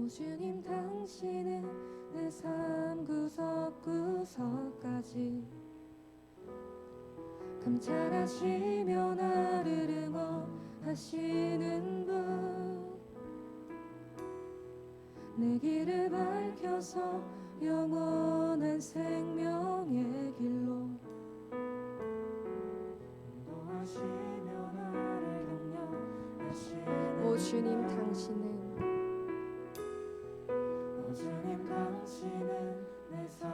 오 주님 당신은 내 삶 구석구석까지 감찰하시며 나를 응원하시는 분, 내 길을 밝혀서 영원한 생명의 길로 인도하시며 나를 격려하시는 오 주님 당신은 오 주님 당신은 내 삶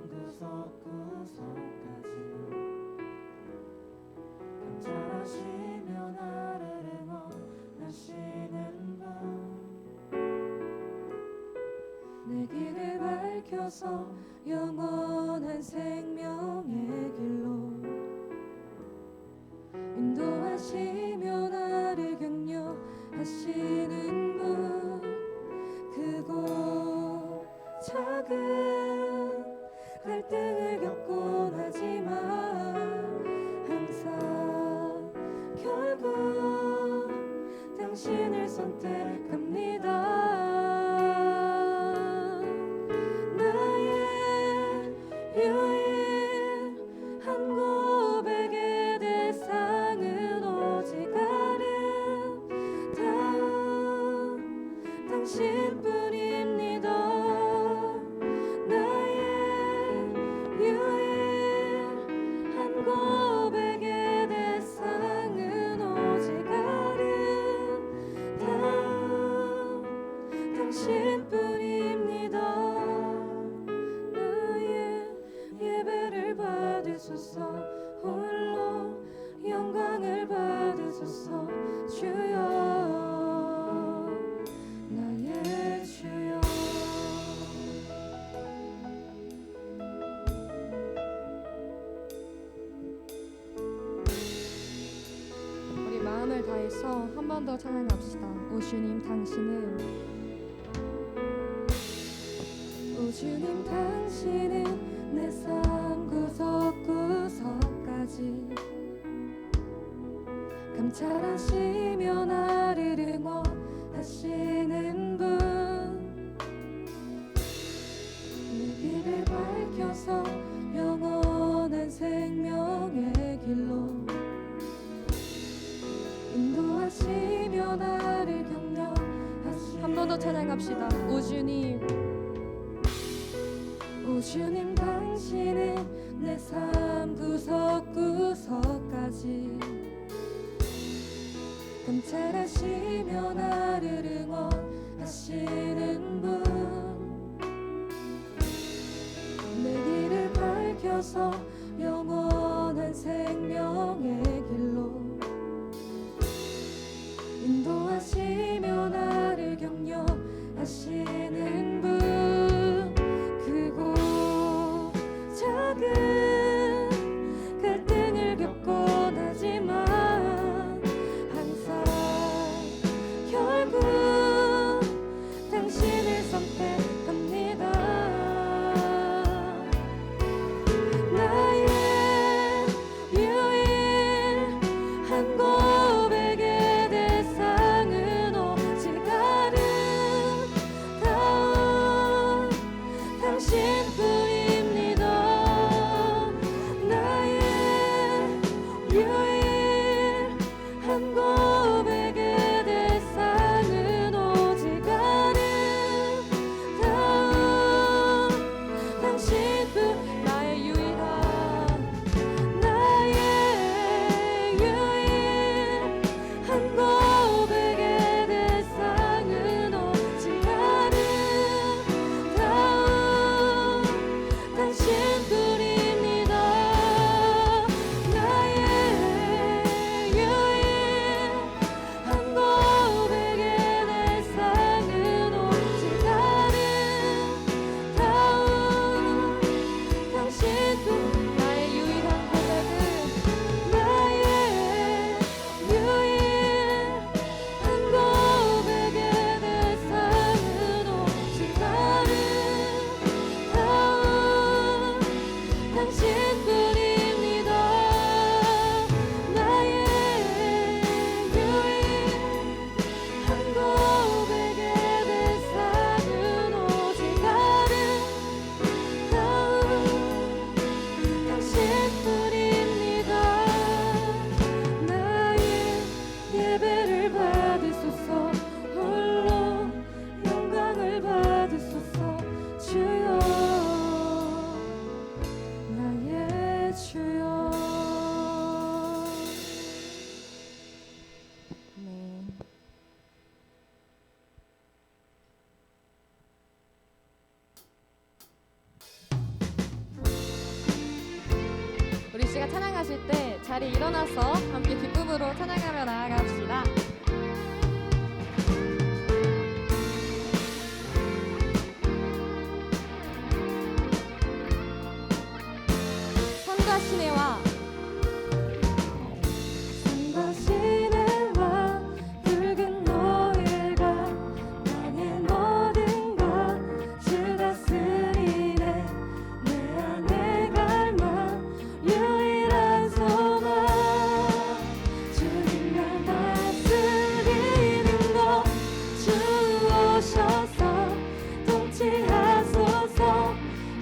구석구석까지 감찰하시며 나를 응원하시는 분, 내 길을 밝혀서 영원한 생명의 길로 인도하시며 나를 격려하시는 분, 크고 작은 갈등을 겪곤 하지만 항상 결국 당신을 선택합니다. 나의 유일한 고백의 대상은 오직 아름다운 당신뿐입니다. 나의 유일한 고백의 대상은 오직 아름다운 당신뿐입니다. 나의 예배를 받으소서, 홀로 영광을 받으소서. 주여, 나의 주여. 우리 마음을 다해서 한 번 더 찬양합시다. 오 주님 당신은, 오 주님 당신은 내 삶 구석구석까지 감찰하시며 나를 응원하시는 분, 내 길을 밝혀서 영원한 생명의 길로 인도하시며 나를 격려하시는 한 번 더 찬양합시다. 오 주님, 오 주님 당신은 내 삶 구석구석까지 감찰하시며 나를 응원하시는 분, 내 길을 밝혀서 영원한 생명의 길로 인도하시며 나를 격려하시는 분, 크고 작은 갈등을 겪곤 하지만 항상 결국 당신을 선택합니다. 나의 유일한 찬양하실 때 자리에 일어나서 함께 기쁨으로 찬양하며 나아갑시다. 산과 시내와 붉은 노을과 땅의 모든 것 주 다스리네. 내 안에 갈망 유일한 소망 주님 날 다스리는 것 주 오셔서 통치하소서.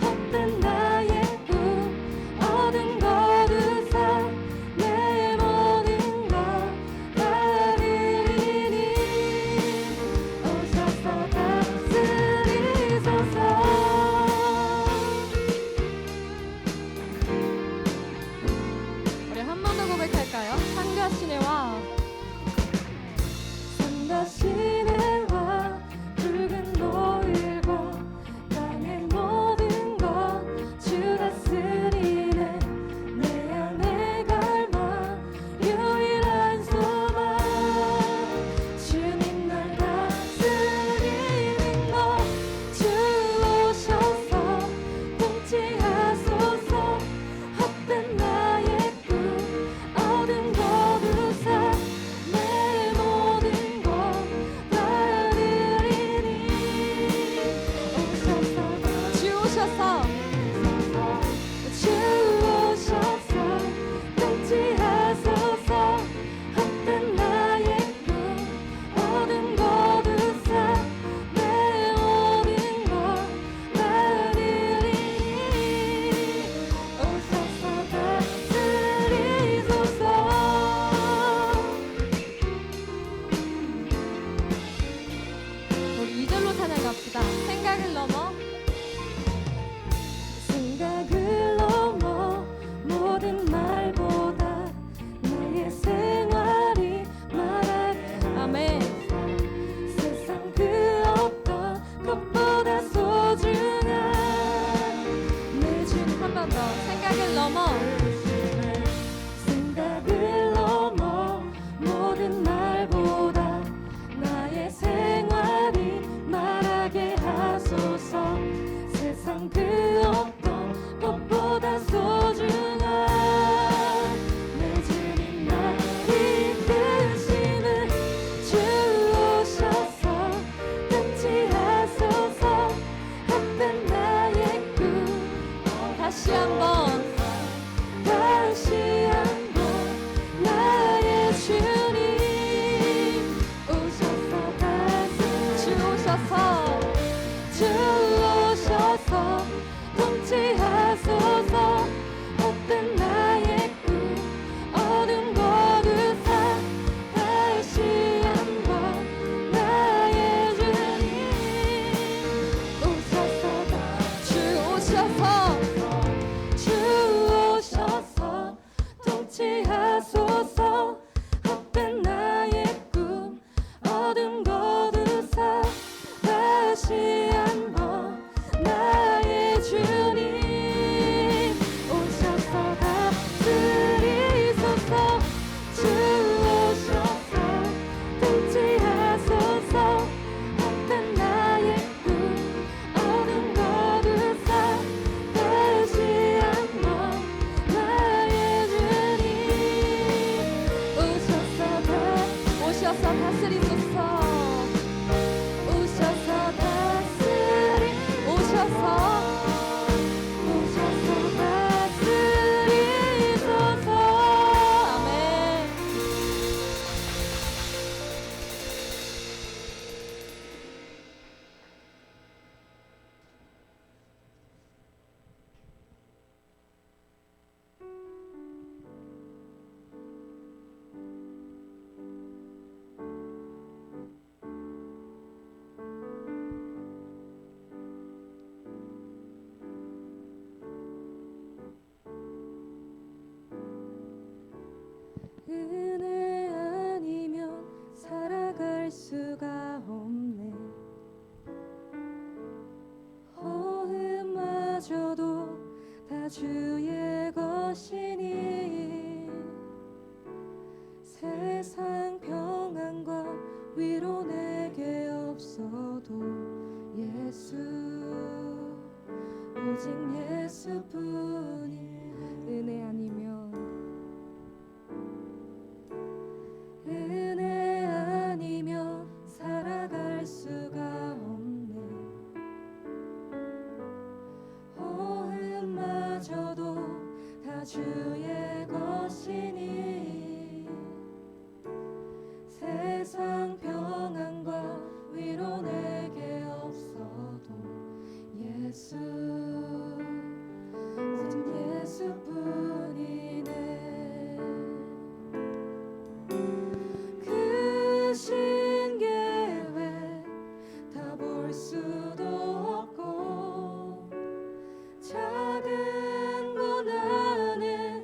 헛된 나의 꿈 어둠 거두사 내 모든 것 다스리니 오셔서 다스리소서. 우리 한 번 더 고백할까요? 산과 시내와 붉은 노을과 땅의 모든 것 주 다스리네. 내 안에 갈망 유일한 소망 주님 날 다스리는 것 주 오셔서 통치하소서. 헛된 나의 꿈 어둠 거두사 내 모든 것 다스리니 오셔서 주 오셔서 통치하소서. 헛된 나의 꿈 어둠 거두사 내 모든 것 다스리니 오셔서 다스리소서. 우리 2절로 찬양합시다. 생각을 넘어 모든 말보다 나의 생활이 말하게 아멘. 세상 그 어떤 것보다 소중한 내 주님. 한 번 더. 생각을 넘어 모든 말보다 나의 생활이 말하게 하소서. 세상 그 어떤 것보다 소중한 내 주님 날 이끄시는 주 오셔서 통치하소서. 헛된 나의 꿈 다시 한번 나의 주님 오셔서 주 오셔서 통치하소서. 헛된 나의 꿈 어둠 거두사 다시 한번 나의 주님 오셔서 주 오셔서 통치하소서. 헛된 나의 꿈 어둠 거두사 다시 한번 나의 주님 오셔서 다스리소서. 주 오셔서 통치하소서. 헛된 나의 꿈 어둠 거두사 다시 한번 나의 주님 오셔서 다스리소서. 오셔서 다스리소서. 아멘. 은혜 아니면 살아갈 수가 없네. 허음마저도 다 주의 것이니 위로 내게 없어도 예수 오직 예수뿐이 은혜 아니면 살아갈 수가 없네. 호흡마저도 다 주의 것이니 세상 평안과 위로 내게 없어도 예수 오직 예수뿐이네. 그 신계획 다 볼 수도 없고 작은 것 안에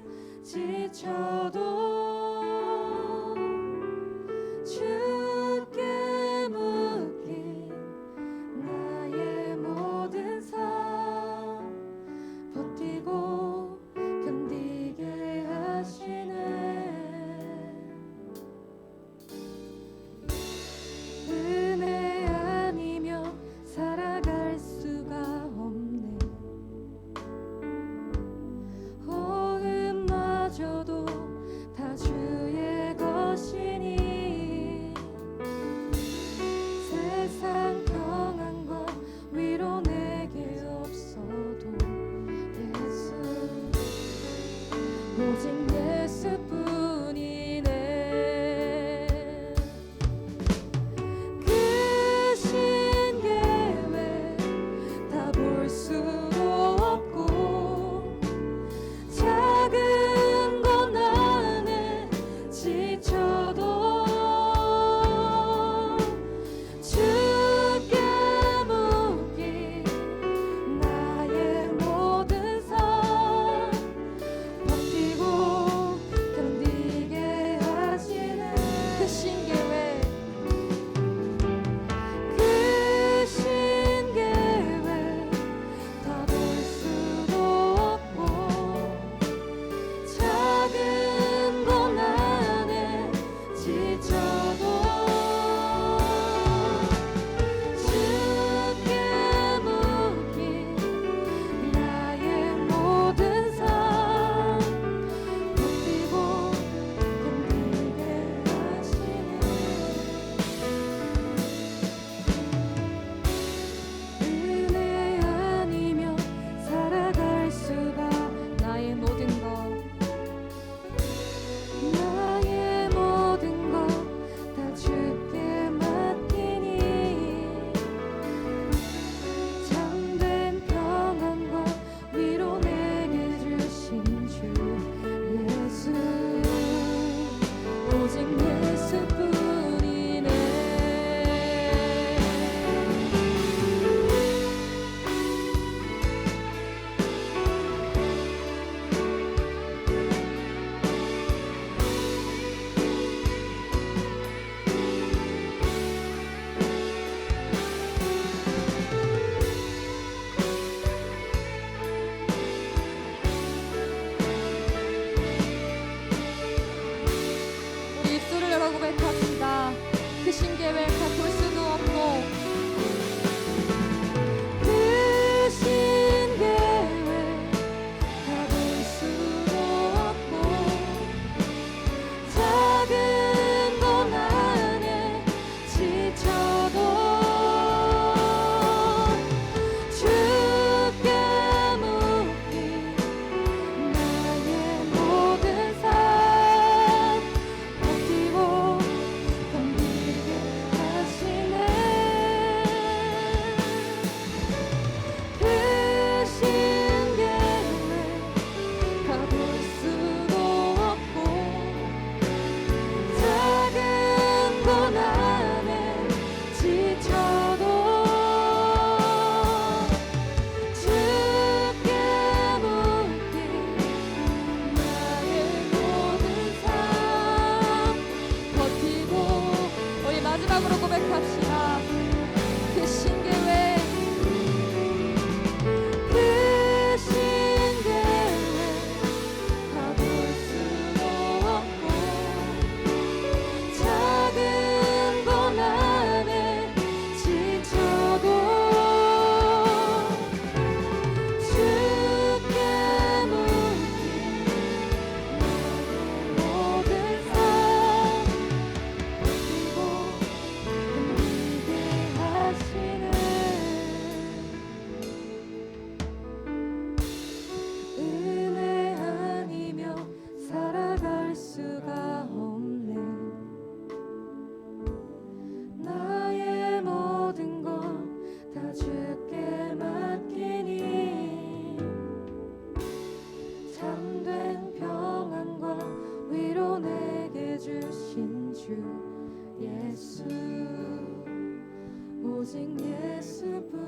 오직 예수뿐이네.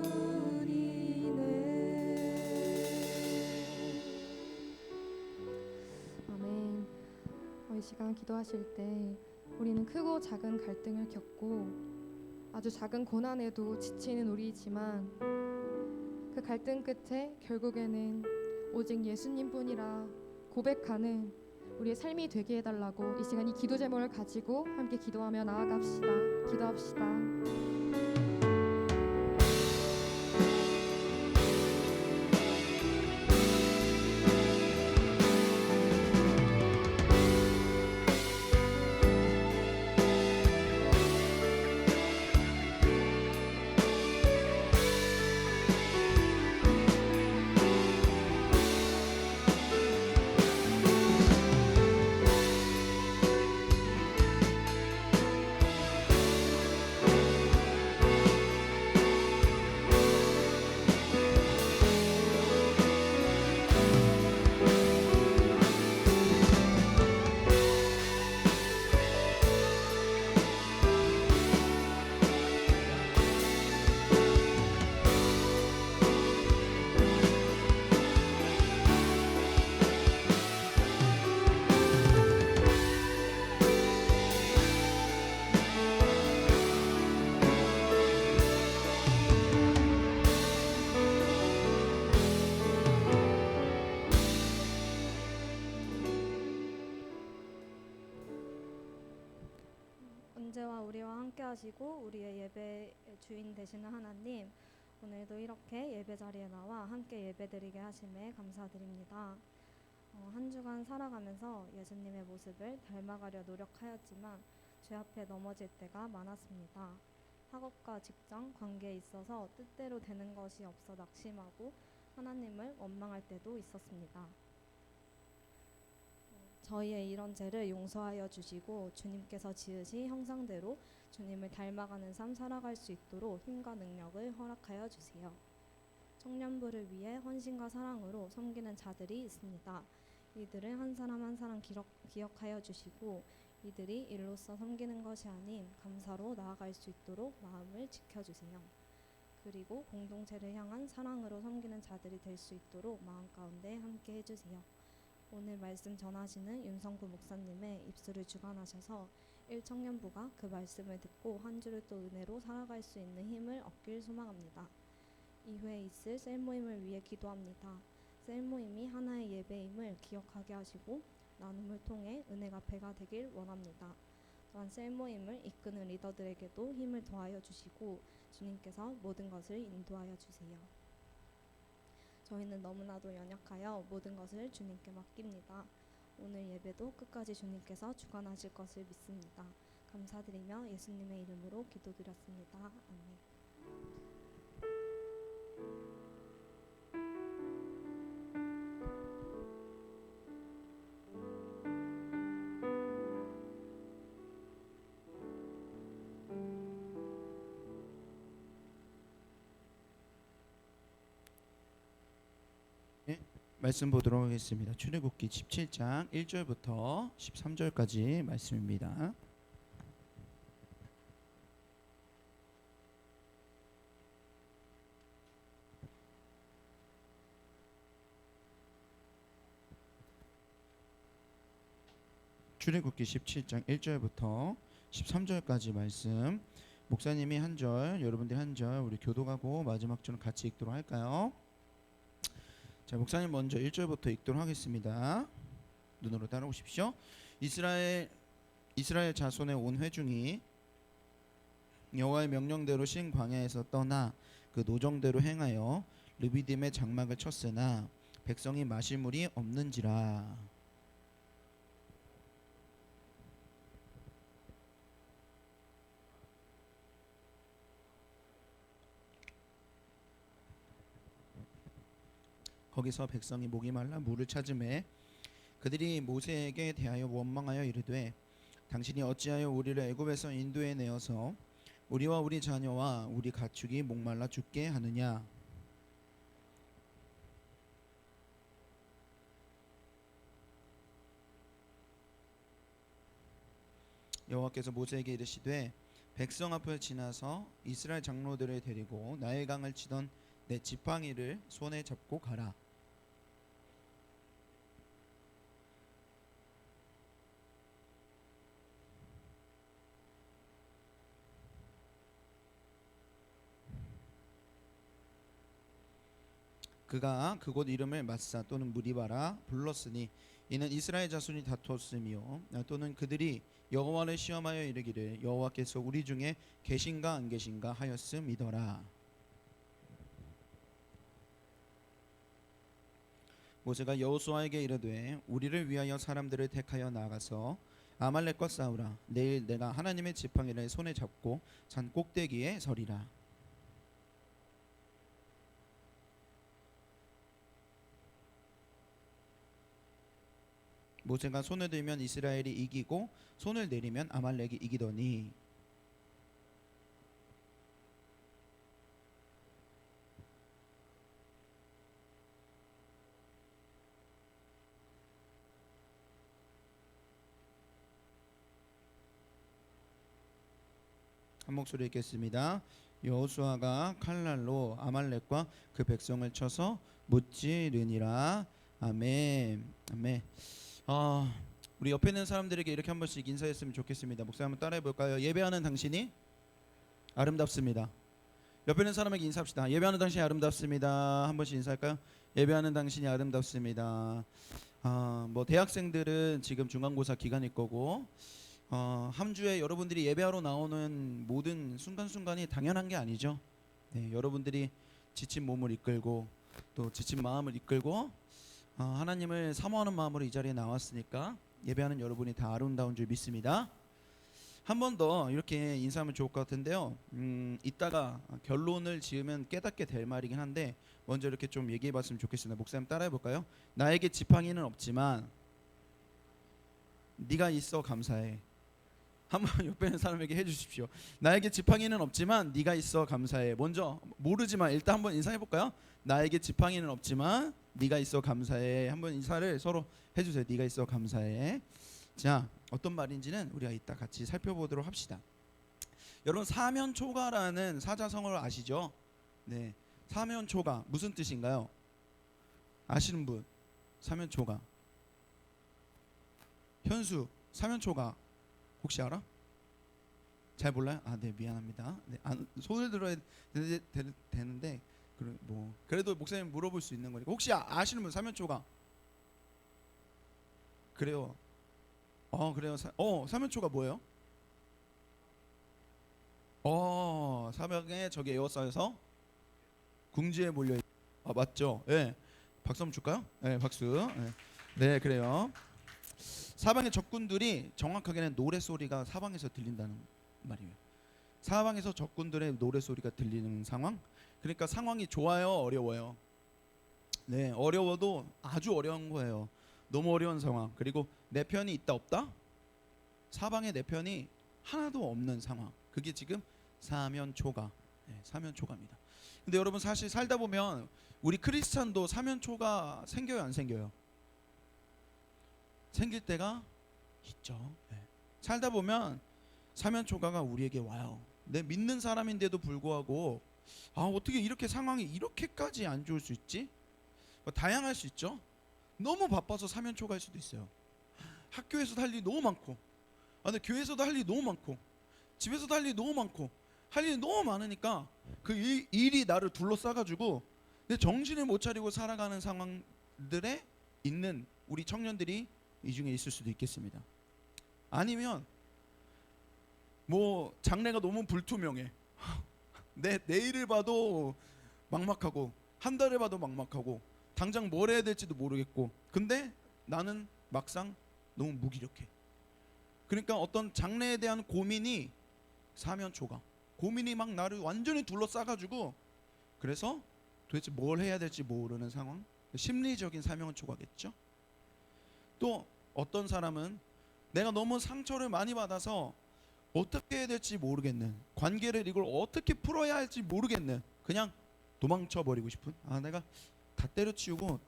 아멘. 이 시간 기도하실 때 우리는 크고 작은 갈등을 겪고 아주 작은 고난에도 지치는 우리이지만 그 갈등 끝에 결국에는 오직 예수님뿐이라 고백하는 우리의 삶이 되게 해달라고 이 시간 이 기도 제목을 가지고 함께 기도하며 나아갑시다. 기도합시다. 언제와 우리와 함께 하시고 우리의 예배의 주인 되시는 하나님, 오늘도 이렇게 예배 자리에 나와 함께 예배드리게 하심에 감사드립니다. 한 주간 살아가면서 예수님의 모습을 닮아가려 노력하였지만 죄 앞에 넘어질 때가 많았습니다. 학업과 직장, 관계에 있어서 뜻대로 되는 것이 없어 낙심하고 하나님을 원망할 때도 있었습니다. 저희의 이런 죄를 용서하여 주시고 주님께서 지으신 형상대로 주님을 닮아가는 삶 살아갈 수 있도록 힘과 능력을 허락하여 주세요. 청년부를 위해 헌신과 사랑으로 섬기는 자들이 있습니다. 이들을 한 사람 한 사람 기억하여 주시고 이들이 일로서 섬기는 것이 아닌 감사로 나아갈 수 있도록 마음을 지켜주세요. 그리고 공동체를 향한 사랑으로 섬기는 자들이 될 수 있도록 마음 가운데 함께 해주세요. 오늘 말씀 전하시는 윤성구 목사님의 입술을 주관하셔서 1청년부가 그 말씀을 듣고 한 주를 또 은혜로 살아갈 수 있는 힘을 얻길 소망합니다. 이후에 있을 셀모임을 위해 기도합니다. 셀모임이 하나의 예배임을 기억하게 하시고 나눔을 통해 은혜가 배가 되길 원합니다. 또한 셀모임을 이끄는 리더들에게도 힘을 더하여 주시고 주님께서 모든 것을 인도하여 주세요. 저희는 너무나도 연약하여 모든 것을 주님께 맡깁니다. 오늘 예배도 끝까지 주님께서 주관하실 것을 믿습니다. 감사드리며 예수님의 이름으로 기도드렸습니다. 아멘. 말씀 보도록 하겠습니다. 출애굽기 17장 1절부터 13절까지 말씀입니다. 출애굽기 17장 1절부터 13절까지 말씀, 목사님이 한 절, 여러분들이 한 절, 우리 교독하고 마지막 줄은 같이 읽도록 할까요? 자, 목사님 먼저 1절부터 읽도록 하겠습니다. 눈으로 따라오십시오. 이스라엘 자손의 온 회중이 여호와의 명령대로 신 광야에서 떠나 그 노정대로 행하여 르비딤의 장막을 쳤으나 백성이 마실 물이 없는지라. 거기서 백성이 목이 말라 물을 찾음에 그들이 모세에게 대하여 원망하여 이르되 당신이 어찌하여 우리를 애굽에서 인도해 내어서 우리와 우리 자녀와 우리 가축이 목말라 죽게 하느냐. 여호와께서 모세에게 이르시되 백성 앞을 지나서 이스라엘 장로들을 데리고 나일강을 치던 내 지팡이를 손에 잡고 가라. 그가 그곳 이름을 마사 또는 무리바라 불렀으니 이는 이스라엘 자손이 다투었으며 또는 그들이 여호와를 시험하여 이르기를 여호와께서 우리 중에 계신가 안 계신가 하였음이더라. 모세가 여호수아에게 이르되 우리를 위하여 사람들을 택하여 나가서 아말렉과 싸우라. 내일 내가 하나님의 지팡이를 손에 잡고 산 꼭대기에 서리라. 모세가 손을 들면 이스라엘이 이기고 손을 내리면 아말렉이 이기더니 한 목소리 읽겠습니다. 여호수아가 칼날로 아말렉과 그 백성을 쳐서 무찌르니라. 아멘. 아멘. 우리 옆에 있는 사람들에게 이렇게 한 번씩 인사했으면 좋겠습니다. 목사님 한번 따라해 볼까요? 예배하는 당신이 아름답습니다. 옆에 있는 사람에게 인사합시다. 예배하는 당신이 아름답습니다. 한 번씩 인사할까요? 예배하는 당신이 아름답습니다. 뭐 대학생들은 지금 중간고사 기간일 거고 한 주에 여러분들이 예배하러 나오는 모든 순간순간이 당연한 게 아니죠. 네, 여러분들이 지친 몸을 이끌고 또 지친 마음을 이끌고 하나님을 사모하는 마음으로 이 자리에 나왔으니까 예배하는 여러분이 다 아름다운 줄 믿습니다. 한 번 더 이렇게 인사하면 좋을 것 같은데요. 이따가 결론을 지으면 깨닫게 될 말이긴 한데 먼저 이렇게 좀 얘기해봤으면 좋겠습니다. 목사님 따라해 볼까요? 나에게 지팡이는 없지만 네가 있어 감사해. 한번 옆에 있는 사람에게 해주십시오. 나에게 지팡이는 없지만 네가 있어 감사해. 먼저 모르지만 일단 한번 인사해 볼까요? 나에게 지팡이는 없지만 네가 있어 감사해. 한번 인사를 서로 해주세요. 네가 있어 감사해. 자, 어떤 말인지는 우리가 이따 같이 살펴보도록 합시다. 여러분 사면초가라는 사자성어를 아시죠? 네, 사면초가 무슨 뜻인가요? 아시는 분? 사면초가. 현수, 사면초가 혹시 알아? 잘 몰라요? 네, 미안합니다. 네, 손을 들어야 되는데 뭐 그래도 목사님 물어볼 수 있는 거니까 혹시 아시는 분 사면초가? 그래요. 그래요. 사면초가 뭐예요? 사방에 저기 에워싸여서 궁지에 몰려. 맞죠? 네. 박수 한번 줄까요? 네, 박수. 네, 네, 그래요. 사방의 적군들이 정확하게는 노래 소리가 사방에서 들린다는 말이에요. 사방에서 적군들의 노래 소리가 들리는 상황. 그러니까 상황이 좋아요, 어려워요? 네, 어려워도 아주 어려운 거예요. 너무 어려운 상황. 그리고 내 편이 있다 없다? 사방에 내 편이 하나도 없는 상황. 그게 지금 사면초가. 네, 사면초가입니다. 근데 여러분 사실 살다 보면 우리 크리스찬도 사면초가 생겨요, 안 생겨요? 생길 때가 있죠. 네. 살다 보면 사면초가가 우리에게 와요. 내 믿는 사람인데도 불구하고 어떻게 이렇게 상황이 이렇게까지 안 좋을 수 있지? 다양할 수 있죠. 너무 바빠서 사면초가일 수도 있어요. 학교에서도 할 일이 너무 많고 근데 교회에서도 할 일이 너무 많고 집에서도 할 일이 너무 많고 할 일이 너무 많으니까 그 일이 나를 둘러싸가지고 내 정신을 못 차리고 살아가는 상황들에 있는 우리 청년들이 이 중에 있을 수도 있겠습니다. 아니면 뭐 장래가 너무 불투명해. 내일을 봐도 막막하고 한 달을 봐도 막막하고 당장 뭘 해야 될지도 모르겠고 근데 나는 막상 너무 무기력해. 그러니까 어떤 장래에 대한 고민이 사면초가. 고민이 막 나를 완전히 둘러싸가지고 그래서 도대체 뭘 해야 될지 모르는 상황. 심리적인 사면초가겠죠. 또 어떤 사람은 내가 너무 상처를 많이 받아서 어떻게 해야 될지 모르겠는, 관계를 이걸 어떻게 풀어야 할지 모르겠는, 그냥 도망쳐 버리고 싶은, 내가 다 때려치우고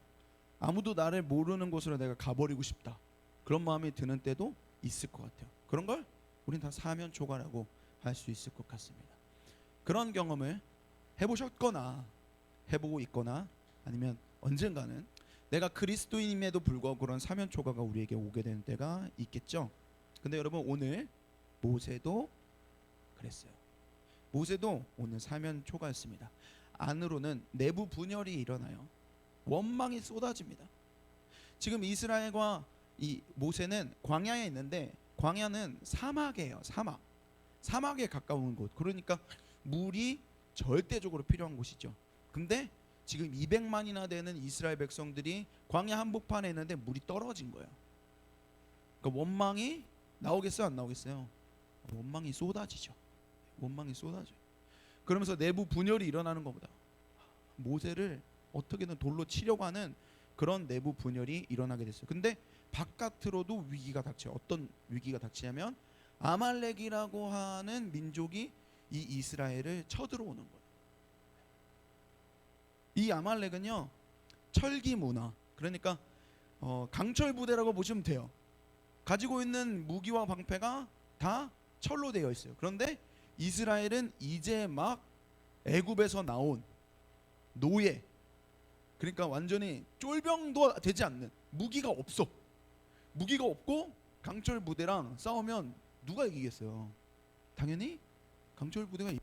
아무도 나를 모르는 곳으로 내가 가버리고 싶다, 그런 마음이 드는 때도 있을 것 같아요. 그런 걸 우린 다 사면초가라고 할 수 있을 것 같습니다. 그런 경험을 해보셨거나 해보고 있거나 아니면 언젠가는 내가 그리스도인임에도 불구하고 그런 사면 초가가 우리에게 오게 되는 때가 있겠죠. 근데 여러분 오늘 모세도 그랬어요. 모세도 오늘 사면 초가였습니다. 안으로는 내부 분열이 일어나요. 원망이 쏟아집니다. 지금 이스라엘과 이 모세는 광야에 있는데 광야는 사막이에요. 사막에 가까운 곳. 그러니까 물이 절대적으로 필요한 곳이죠. 근데 지금 200만이나 되는 이스라엘 백성들이 광야 한복판에 있는데 물이 떨어진 거예요. 그러니까 원망이 나오겠어요, 안 나오겠어요? 원망이 쏟아지죠. 원망이 쏟아져요. 그러면서 내부 분열이 일어나는 것보다 모세를 어떻게든 돌로 치려고 하는 그런 내부 분열이 일어나게 됐어요. 근데 바깥으로도 위기가 닥쳐요. 어떤 위기가 닥치냐면 아말렉이라고 하는 민족이 이 이스라엘을 쳐들어오는 거예요. 이 아말렉은요 철기 문화, 그러니까 강철 부대라고 보시면 돼요. 가지고 있는 무기와 방패가 다 철로 되어 있어요. 그런데 이스라엘은 이제 막 애굽에서 나온 노예, 그러니까 완전히 쫄병도 되지 않는, 무기가 없어. 무기가 없고 강철 부대랑 싸우면 누가 이기겠어요? 당연히 강철 부대가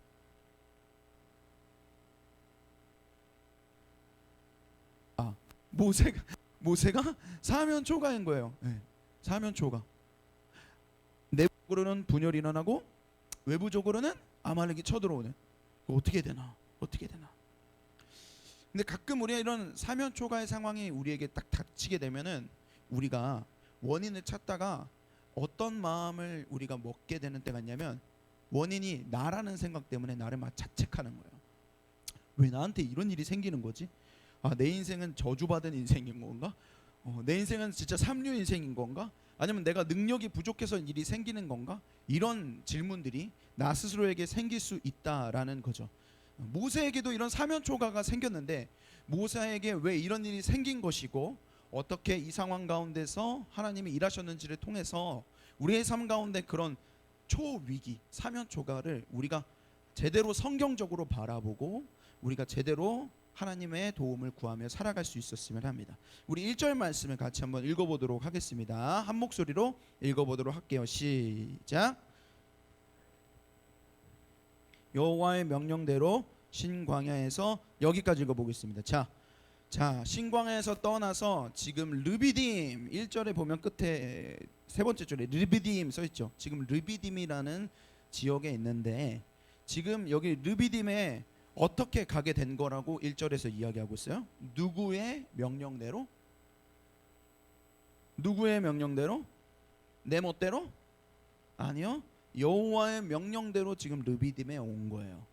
모세가 사면 초가인 거예요. 네, 사면 초가. 내부적으로는 분열이 일어나고 외부적으로는 아말렉이 쳐들어오는. 어떻게 되나? 근데 가끔 우리가 이런 사면 초가의 상황이 우리에게 딱 닥치게 되면은 우리가 원인을 찾다가 어떤 마음을 우리가 먹게 되는 때가 있냐면 원인이 나라는 생각 때문에 나를 막 자책하는 거예요. 왜 나한테 이런 일이 생기는 거지? 내 인생은 저주받은 인생인 건가? 내 인생은 진짜 삼류 인생인 건가? 아니면 내가 능력이 부족해서 일이 생기는 건가? 이런 질문들이 나 스스로에게 생길 수 있다라는 거죠. 모세에게도 이런 사면 초가가 생겼는데 모세에게 왜 이런 일이 생긴 것이고 어떻게 이 상황 가운데서 하나님이 일하셨는지를 통해서 우리의 삶 가운데 그런 초위기, 사면 초가를 우리가 제대로 성경적으로 바라보고 우리가 제대로 하나님의 도움을 구하며 살아갈 수 있었으면 합니다. 우리 1절 말씀을 같이 한번 읽어보도록 하겠습니다. 한 목소리로 읽어보도록 할게요. 시작. 여호와의 명령대로 신광야에서, 여기까지 읽어보겠습니다. 자, 신광야에서 떠나서 지금 르비딤, 1절에 보면 끝에 세 번째 줄에 르비딤 써있죠. 지금 르비딤이라는 지역에 있는데 지금 여기 르비딤에 어떻게 가게 된 거라고 1절에서 이야기하고 있어요? 누구의 명령대로? 내 멋대로? 아니요. 여호와의 명령대로 지금 르비딤에 온 거예요.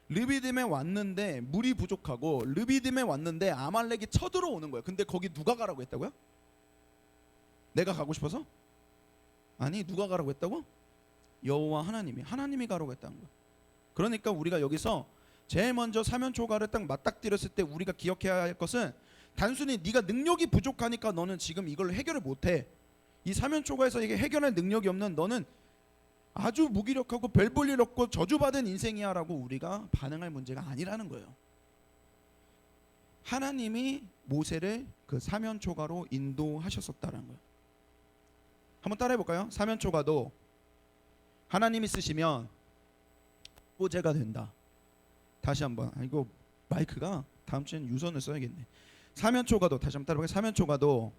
르비딤에 왔는데 물이 부족하고 르비딤에 왔는데 아말렉이 쳐들어오는 거예요. 근데 거기 누가 가라고 했다고요? 내가 가고 싶어서? 아니, 누가 가라고 했다고? 여호와 하나님이 가라고 했다는 거예요. 그러니까 우리가 여기서 제일 먼저 사면 초가를 딱 맞닥뜨렸을 때 우리가 기억해야 할 것은 단순히 네가 능력이 부족하니까 너는 지금 이걸 해결을 못해, 이 사면 초가에서 이게 해결할 능력이 없는 너는 아주 무기력하고 별 볼 일 없고 저주받은 인생이야 라고 우리가 반응할 문제가 아니라는 거예요. 하나님이 모세를 그 사면 초가로 인도하셨었다는 거예요. 한번 따라해 볼까요? 사면 초가도 하나님이 쓰시면 보제가 된다. 다시 한번. 이거 마이크가 다음 주엔 유선을 써야겠네. 사면 초가도 다시 한번 따라볼까요? 사면 초가도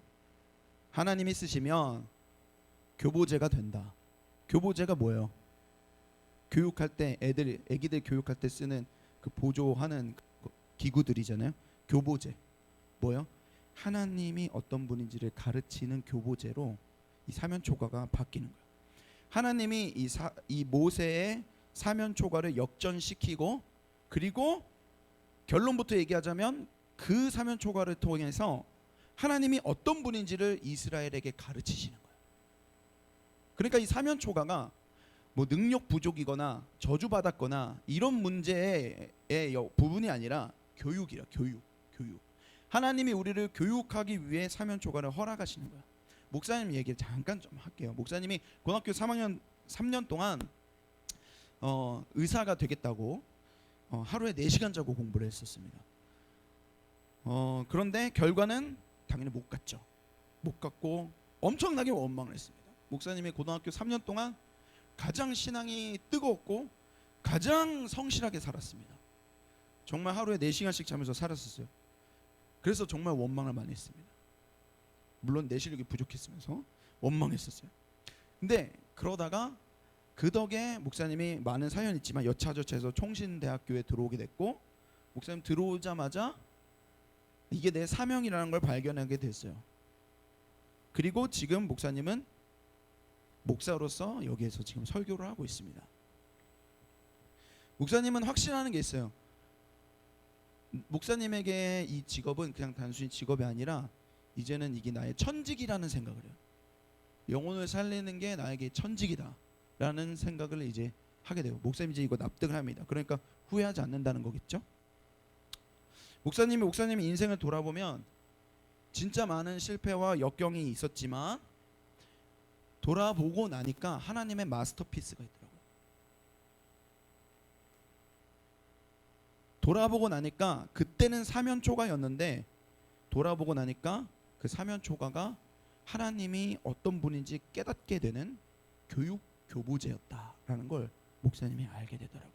하나님이 쓰시면 교보제가 된다. 교보제가 뭐예요? 교육할 때 애기들 교육할 때 쓰는 그 보조하는 기구들이잖아요. 교보제 뭐예요? 하나님이 어떤 분인지를 가르치는 교보제로 이 사면 초가가 바뀌는 거예요. 하나님이 이 모세의 사면 초가를 역전시키고, 그리고 결론부터 얘기하자면 그 사면 초가를 통해서 하나님이 어떤 분인지를 이스라엘에게 가르치시는 거예요. 그러니까 이 사면 초가가 뭐 능력 부족이거나 저주받았거나 이런 문제의 부분이 아니라 교육이라. 교육. 하나님이 우리를 교육하기 위해 사면 초가를 허락하시는 거야. 목사님 얘기를 잠깐 좀 할게요. 목사님이 고등학교 3년 동안 의사가 되겠다고 하루에 4시간 자고 공부를 했었습니다. 그런데 결과는 당연히 못 갔죠. 못 갔고 엄청나게 원망을 했습니다. 목사님이 고등학교 3년 동안 가장 신앙이 뜨거웠고 가장 성실하게 살았습니다. 정말 하루에 4시간씩 자면서 살았었어요. 그래서 정말 원망을 많이 했습니다. 물론 내 실력이 부족했으면서 원망했었어요. 근데 그러다가 그 덕에 목사님이 많은 사연이 있지만 여차저차해서 총신대학교에 들어오게 됐고, 목사님 들어오자마자 이게 내 사명이라는 걸 발견하게 됐어요. 그리고 지금 목사님은 목사로서 여기에서 지금 설교를 하고 있습니다. 목사님은 확신하는 게 있어요. 목사님에게 이 직업은 그냥 단순히 직업이 아니라 이제는 이게 나의 천직이라는 생각을 해요. 영혼을 살리는 게 나에게 천직이다 라는 생각을 이제 하게 돼요. 목사님 이제 이거 납득을 합니다. 그러니까 후회하지 않는다는 거겠죠. 목사님이 인생을 돌아보면 진짜 많은 실패와 역경이 있었지만 돌아보고 나니까 하나님의 마스터피스가 있더라고요. 돌아보고 나니까 그때는 사면초가였는데 돌아보고 나니까 그 사면초가가 하나님이 어떤 분인지 깨닫게 되는 교육 교부제였다라는 걸 목사님이 알게 되더라고요.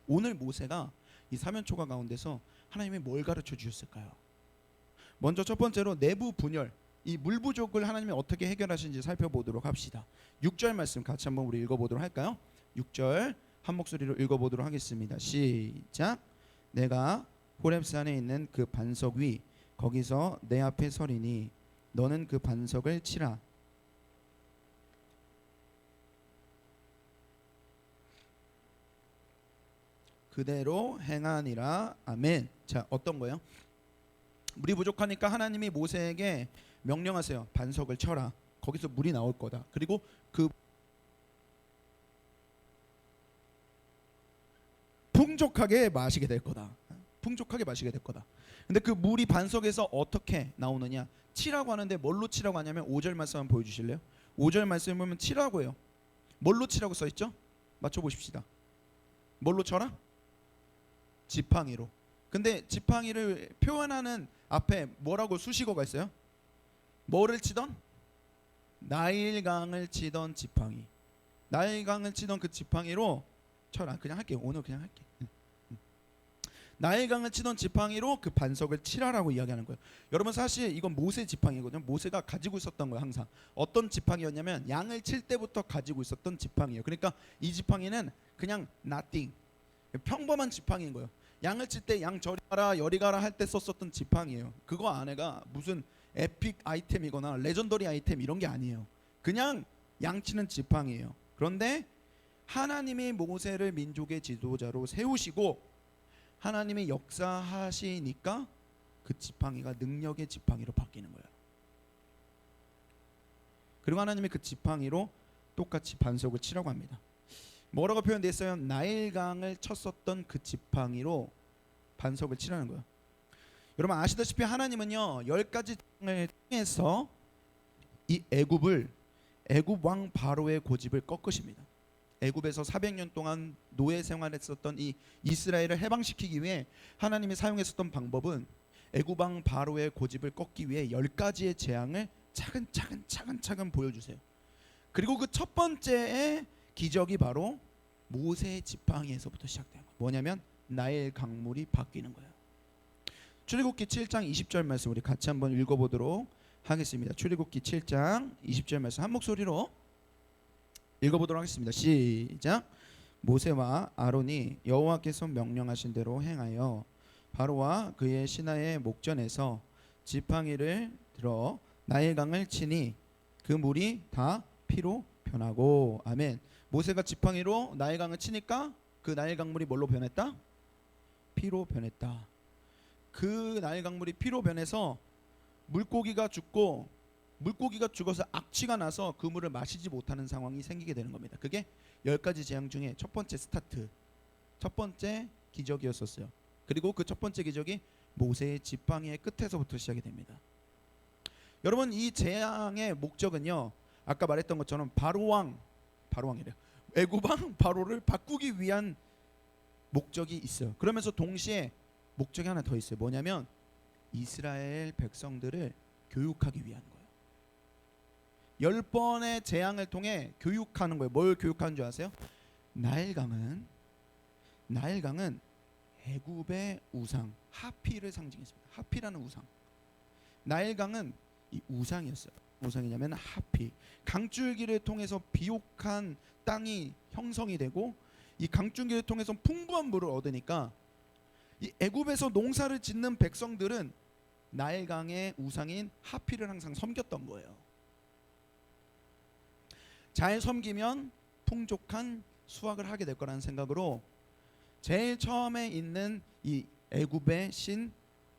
오늘 모세가 이 사면초가 가운데서 하나님이 뭘 가르쳐 주셨을까요? 먼저 첫 번째로 내부 분열, 이 물 부족을 하나님이 어떻게 해결하시는지 살펴보도록 합시다. 6절 말씀 같이 한번 우리 읽어보도록 할까요? 6절 한 목소리로 읽어보도록 하겠습니다. 시작. 내가 호렙산에 있는 그 반석 위 거기서 내 앞에 서리니 너는 그 반석을 치라. 그대로 행하니라. 아멘. 자, 어떤 거예요? 물이 부족하니까 하나님이 모세에게 명령하세요. 반석을 쳐라. 거기서 물이 나올 거다. 그리고 그 풍족하게 마시게 될 거다. 풍족하게 마시게 될 거다. 근데 그 물이 반석에서 어떻게 나오느냐? 치라고 하는데 뭘로 치라고 하냐면 5절 말씀 한번 보여주실래요? 5절 말씀 보면 치라고 해요. 뭘로 치라고 써있죠? 맞춰보십시다. 뭘로 쳐라? 지팡이로. 근데 지팡이를 표현하는 앞에 뭐라고 수식어가 있어요? 뭐를 치던? 나일강을 치던 지팡이. 나일강을 치던 그 지팡이로 쳐라. 그냥 할게요. 오늘 그냥 할게. 나일강을 치던 지팡이로 그 반석을 치라라고 이야기하는 거예요. 여러분 사실 이건 모세 지팡이거든요. 모세가 가지고 있었던 거예요. 항상 어떤 지팡이였냐면 양을 칠 때부터 가지고 있었던 지팡이에요. 그러니까 이 지팡이는 그냥 nothing, 평범한 지팡이인 거예요. 양을 칠 때 양 저리 가라 여리 가라 할 때 썼었던 지팡이에요. 그거 안에가 무슨 에픽 아이템이거나 레전더리 아이템 이런 게 아니에요. 그냥 양 치는 지팡이에요. 그런데 하나님이 모세를 민족의 지도자로 세우시고 하나님이 역사하시니까 그 지팡이가 능력의 지팡이로 바뀌는 거예요. 그리고 하나님이 그 지팡이로 똑같이 반석을 치라고 합니다. 뭐라고 표현되어 있어요? 나일강을 쳤었던 그 지팡이로 반석을 치라는 거예요. 여러분 아시다시피 하나님은요 10가지 장을 통해서 이 애굽 왕 바로의 고집을 꺾으십니다. 애굽에서 400년 동안 노예 생활했었던 이 이스라엘을 해방시키기 위해 하나님이 사용했었던 방법은 애굽 왕 바로의 고집을 꺾기 위해 10가지의 재앙을 차근차근 보여주세요. 그리고 그 첫 번째의 기적이 바로 모세의 지팡이에서부터 시작돼요. 뭐냐면 나일 강물이 바뀌는 거예요. 출애굽기 7장 20절 말씀 우리 같이 한번 읽어보도록 하겠습니다. 출애굽기 7장 20절 말씀 한 목소리로 읽어보도록 하겠습니다. 시작. 모세와 아론이 여호와께서 명령하신 대로 행하여 바로와 그의 신하의 목전에서 지팡이를 들어 나일강을 치니 그 물이 다 피로 변하고. 아멘. 모세가 지팡이로 나일강을 치니까 그 나일강물이 뭘로 변했다? 피로 변했다. 그 나일강물이 피로 변해서 물고기가 죽어서 악취가 나서 그 물을 마시지 못하는 상황이 생기게 되는 겁니다. 그게 10가지 재앙 중에 첫 번째 스타트, 첫 번째 기적이었었어요. 그리고 그 첫 번째 기적이 모세의 지팡이의 끝에서부터 시작이 됩니다. 여러분 이 재앙의 목적은요 아까 말했던 것처럼 바로왕이래요. 애굽 왕 바로를 바꾸기 위한 목적이 있어요. 그러면서 동시에 목적이 하나 더 있어요. 뭐냐면 이스라엘 백성들을 교육하기 위한 거예요. 10번의 재앙을 통해 교육하는 거예요. 뭘 교육하는 줄 아세요? 나일강은 애굽의 우상 하피를 상징했습니다. 하피라는 우상. 나일강은 이 우상이었어요. 우상이냐면 하피. 강줄기를 통해서 비옥한 땅이 형성이 되고 이 강줄기를 통해서 풍부한 물을 얻으니까 이 애굽에서 농사를 짓는 백성들은 나일강의 우상인 하피를 항상 섬겼던 거예요. 잘 섬기면 풍족한 수확을 하게 될 거라는 생각으로 제일 처음에 있는 이 애굽의 신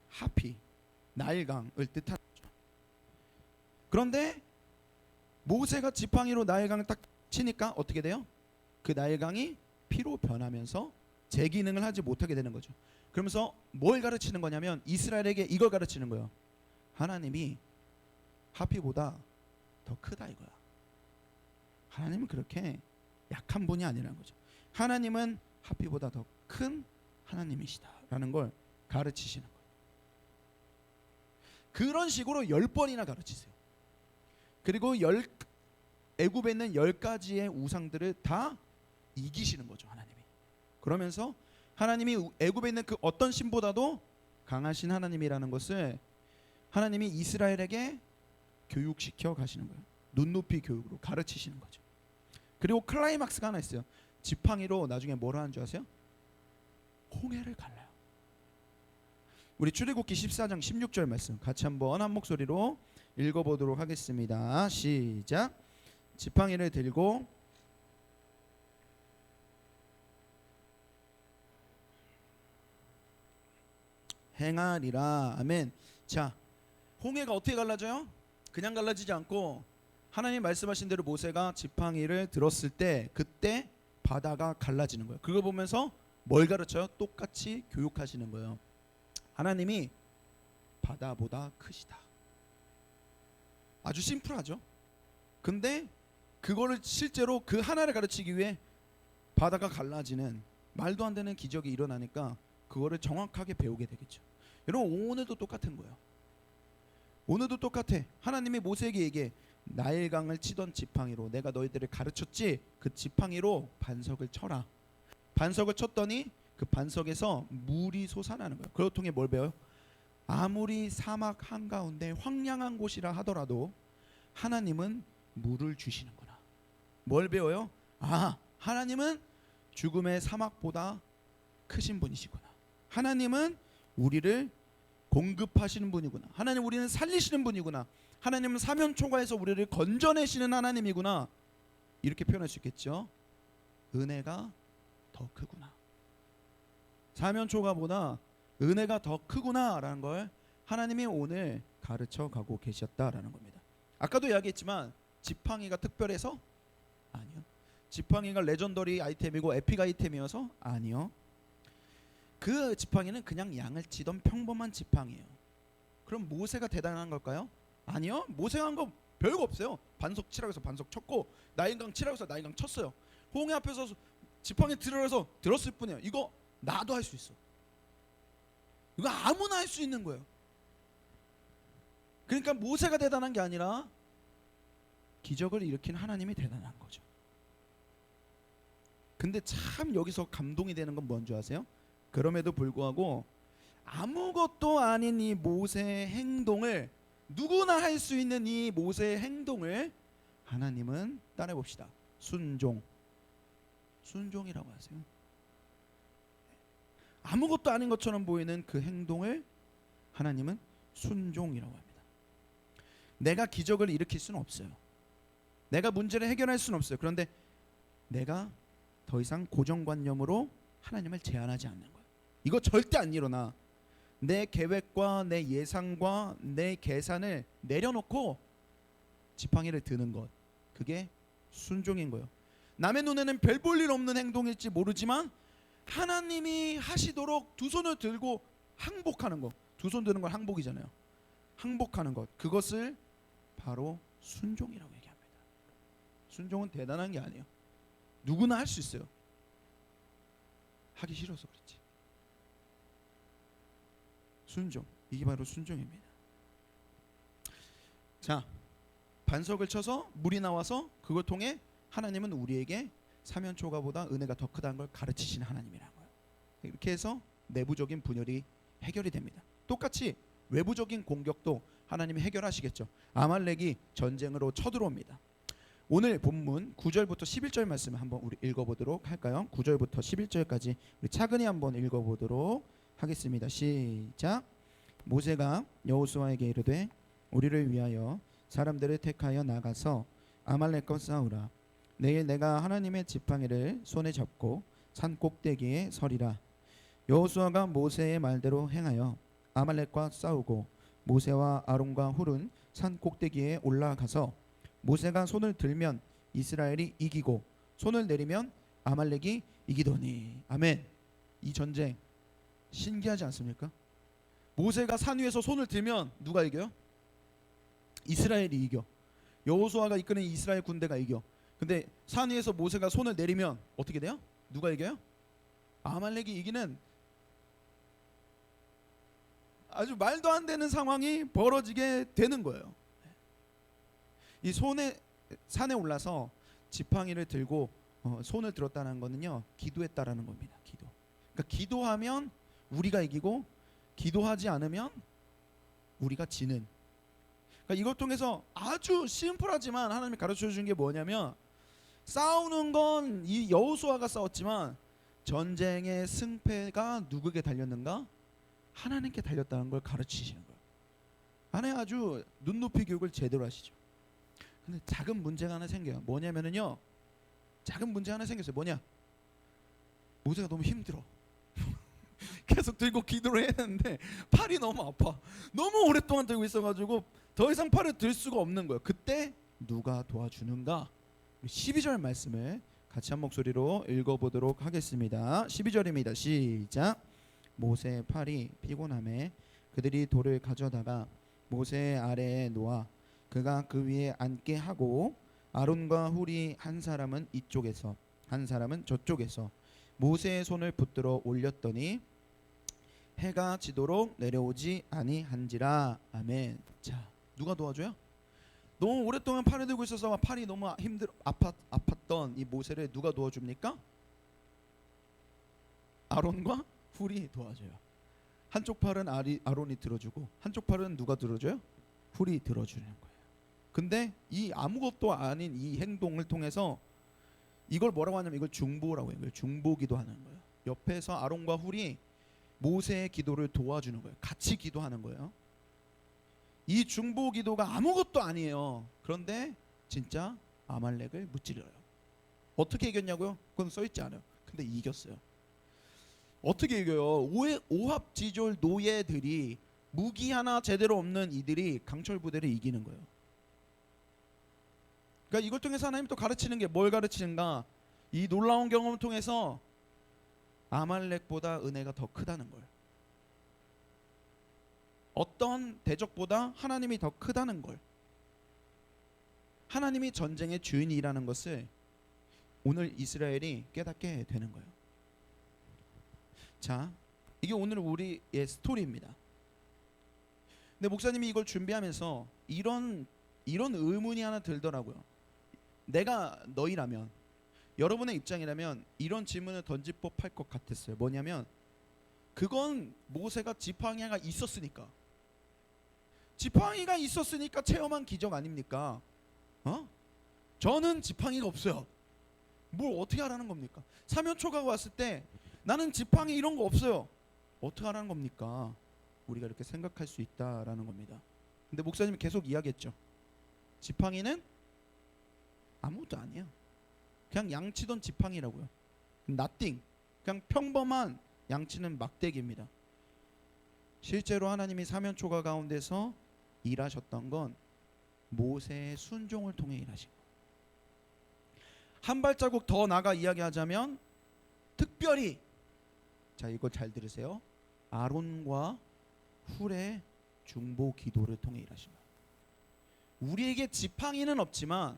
하피, 나일강을 뜻하는 거죠. 그런데 모세가 지팡이로 나일강을 딱 치니까 어떻게 돼요? 그 나일강이 피로 변하면서 제 기능을 하지 못하게 되는 거죠. 그러면서 뭘 가르치는 거냐면 이스라엘에게 이걸 가르치는 거예요. 하나님이 하피보다 더 크다 이거야. 하나님은 그렇게 약한 분이 아니라는 거죠. 하나님은 하피보다 더 큰 하나님이시다라는 걸 가르치시는 거예요. 그런 식으로 10번이나 가르치세요. 그리고 애굽에 있는 10가지의 우상들을 다 이기시는 거죠. 하나님이. 그러면서 하나님이 애굽에 있는 그 어떤 신보다도 강하신 하나님이라는 것을 하나님이 이스라엘에게 교육시켜 가시는 거예요. 눈높이 교육으로 가르치시는 거죠. 그리고 클라이막스가 하나 있어요. 지팡이로 나중에 뭘 하는 줄 아세요? 홍해를 갈라요. 우리 출애굽기 14장 16절 말씀 같이 한번 한 목소리로 읽어보도록 하겠습니다. 시작. 지팡이를 들고 행하리라. 아멘. 자, 홍해가 어떻게 갈라져요? 그냥 갈라지지 않고 하나님 말씀하신 대로 모세가 지팡이를 들었을 때 그때 바다가 갈라지는 거예요. 그거 보면서 뭘 가르쳐요? 똑같이 교육하시는 거예요. 하나님이 바다보다 크시다. 아주 심플하죠. 근데 그거를 실제로 그 하나를 가르치기 위해 바다가 갈라지는 말도 안 되는 기적이 일어나니까 그거를 정확하게 배우게 되겠죠. 여러분 오늘도 똑같은 거예요. 오늘도 똑같아. 하나님이 모세에게 얘기해. 나일강을 치던 지팡이로 내가 너희들을 가르쳤지. 그 지팡이로 반석을 쳐라. 반석을 쳤더니 그 반석에서 물이 솟아나는 거예요. 그걸 통해 뭘 배워요? 아무리 사막 한가운데 황량한 곳이라 하더라도 하나님은 물을 주시는구나. 뭘 배워요? 아, 하나님은 죽음의 사막보다 크신 분이시구나. 하나님은 우리를 공급하시는 분이구나. 하나님 우리는 살리시는 분이구나. 하나님은 사면초가에서 우리를 건져내시는 하나님이구나. 이렇게 표현할 수 있겠죠. 은혜가 더 크구나. 사면초가보다 은혜가 더 크구나라는 걸 하나님이 오늘 가르쳐 가고 계셨다라는 겁니다. 아까도 이야기했지만 지팡이가 특별해서? 아니요. 지팡이가 레전더리 아이템이고 에픽 아이템이어서? 아니요. 그 지팡이는 그냥 양을 치던 평범한 지팡이에요. 그럼 모세가 대단한 걸까요? 아니요. 모세가 한 거 별거 없어요. 반석 치라고 해서 반석 쳤고 나일강 치라고 해서 나일강 쳤어요. 홍해 앞에서 지팡이 들어서 들었을 뿐이에요. 이거 나도 할 수 있어. 이거 아무나 할 수 있는 거예요. 그러니까 모세가 대단한 게 아니라 기적을 일으킨 하나님이 대단한 거죠. 근데 참 여기서 감동이 되는 건 뭔지 아세요? 그럼에도 불구하고 아무것도 아닌 이 모세의 행동을 누구나 할 수 있는 이 모세의 행동을 하나님은 따라해 봅시다. 순종이라고 하세요. 아무것도 아닌 것처럼 보이는 그 행동을 하나님은 순종이라고 합니다. 내가 기적을 일으킬 수는 없어요. 내가 문제를 해결할 수는 없어요. 그런데 내가 더 이상 고정관념으로 하나님을 제한하지 않는 거예요. 이거 절대 안 일어나. 내 계획과 내 예상과 내 계산을 내려놓고 지팡이를 드는 것, 그게 순종인 거예요. 남의 눈에는 별 볼 일 없는 행동일지 모르지만 하나님이 하시도록 두 손을 들고 항복하는 것, 두 손 드는 건 항복이잖아요. 항복하는 것, 그것을 바로 순종이라고 얘기합니다. 순종은 대단한 게 아니에요. 누구나 할 수 있어요. 하기 싫어서 그렇지. 순종, 이게 바로 순종입니다. 자, 반석을 쳐서 물이 나와서 그걸 통해 하나님은 우리에게 사면초가보다 은혜가 더 크다는 걸 가르치시는 하나님이라고요. 이렇게 해서 내부적인 분열이 해결이 됩니다. 똑같이 외부적인 공격도 하나님이 해결하시겠죠. 아말렉이 전쟁으로 쳐들어옵니다. 오늘 본문 9절부터 11절 말씀을 한번 우리 읽어보도록 할까요? 9절부터 11절까지 우리 차근히 한번 읽어보도록 하겠습니다. 시작. 모세가 여호수아에게 이르되 우리를 위하여 사람들을 택하여 나가서 아말렉과 싸우라. 내일 내가 하나님의 지팡이를 손에 잡고 산 꼭대기에 서리라. 여호수아가 모세의 말대로 행하여 아말렉과 싸우고 모세와 아론과 훌은 산 꼭대기에 올라가서 모세가 손을 들면 이스라엘이 이기고 손을 내리면 아말렉이 이기더니. 아멘. 이 전쟁 신기하지 않습니까? 모세가 산 위에서 손을 들면 누가 이겨요? 이스라엘이 이겨. 여호수아가 이끄는 이스라엘 군대가 이겨. 근데 산 위에서 모세가 손을 내리면 어떻게 돼요? 누가 이겨요? 아말렉이 이기는 아주 말도 안 되는 상황이 벌어지게 되는 거예요. 이 산에 올라서 지팡이를 들고 손을 들었다는 거는요, 기도했다라는 겁니다. 기도. 그러니까 기도하면 우리가 이기고 기도하지 않으면 우리가 지는. 그러니까 이걸 통해서 아주 심플하지만 하나님이 가르쳐 주신 게 뭐냐면, 싸우는 건 이 여호수아가 싸웠지만 전쟁의 승패가 누구에게 달렸는가? 하나님께 달렸다는 걸 가르치시는 거예요. 하나님 아주 눈높이 교육을 제대로 하시죠. 근데 작은 문제가 하나 생겨요. 뭐냐면은요, 작은 문제 하나 생겼어요. 뭐냐? 모세가 너무 힘들어. 계속 들고 기도를 해야 되는데 팔이 너무 아파. 너무 오랫동안 들고 있어가지고 더 이상 팔을 들 수가 없는 거예요. 그때 누가 도와주는가? 12절 말씀을 같이 한 목소리로 읽어보도록 하겠습니다. 12절입니다. 시작. 모세의 팔이 피곤함에 그들이 돌을 가져다가 모세 아래에 놓아 그가 그 위에 앉게 하고 아론과 훌이 한 사람은 이쪽에서 한 사람은 저쪽에서 모세의 손을 붙들어 올렸더니 해가 지도록 내려오지 아니한지라. 아멘. 자, 누가 도와줘요? 너무 오랫동안 팔을 들고 있어서 팔이 너무 아팠던 이 모세를 누가 도와줍니까? 아론과 훌이 도와줘요. 한쪽 팔은 아론이 들어주고 한쪽 팔은 누가 들어줘요? 훌이 들어주는 거예요. 근데 이 아무것도 아닌 이 행동을 통해서 이걸 뭐라고 하냐면 이걸 중보라고 해요. 중보기도 하는 거예요. 옆에서 아론과 훌이 모세의 기도를 도와주는 거예요. 같이 기도하는 거예요. 이 중보 기도가 아무것도 아니에요. 그런데 진짜 아말렉을 무찌르어요. 어떻게 이겼냐고요? 그건 써있지 않아요. 근데 이겼어요. 어떻게 이겨요? 오합지졸 노예들이, 무기 하나 제대로 없는 이들이 강철 부대를 이기는 거예요. 그러니까 이걸 통해서 하나님 또 가르치는 게 뭘 가르치는가? 이 놀라운 경험을 통해서 아말렉보다 은혜가 더 크다는 걸, 어떤 대적보다 하나님이 더 크다는 걸, 하나님이 전쟁의 주인이라는 것을 오늘 이스라엘이 깨닫게 되는 거예요. 자, 이게 오늘 우리의 스토리입니다. 근데 목사님이 이걸 준비하면서 이런 의문이 하나 들더라고요. 내가 너희라면, 여러분의 입장이라면 이런 질문을 던질 법할 것 같았어요. 뭐냐면, 그건 모세가 지팡이가 있었으니까, 지팡이가 있었으니까 체험한 기적 아닙니까? 저는 지팡이가 없어요. 뭘 어떻게 하라는 겁니까? 사면초가가 왔을 때 나는 지팡이 이런 거 없어요. 어떻게 하라는 겁니까? 우리가 이렇게 생각할 수 있다라는 겁니다. 근데 목사님이 계속 이야기했죠. 지팡이는 아무것도 아니에요. 그냥 양치던 지팡이라고요. nothing. 그냥 평범한 양치는 막대기입니다. 실제로 하나님이 사면초가 가운데서 일하셨던 건 모세의 순종을 통해 일하신 거예요. 한 발자국 더 나가 이야기하자면, 특별히, 자, 이거 잘 들으세요. 아론과 훌의 중보 기도를 통해 일하신 거예요. 우리에게 지팡이는 없지만